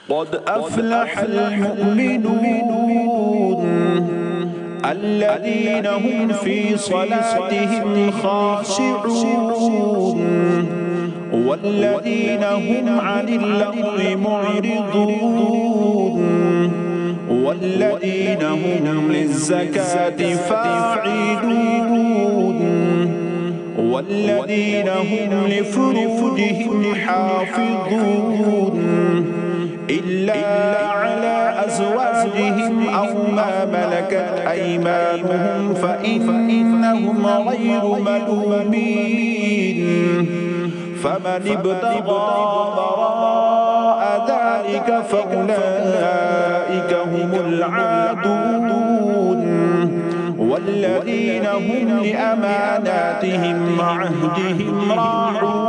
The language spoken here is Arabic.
قد أفلح المؤمنون الذين هم في صلاتهم خاشعون والذين هم عن اللغو معرضون والذين هم للزكاة فاعلون والذين هم لفروجهم حافظون إلا على أزواجهم أو ما ملكت أيمانهم فإنهم غير ملومين فمن ابتغى وراء ذلك فأولئك هم العادون والذين هم لأماناتهم وعهدهم راعون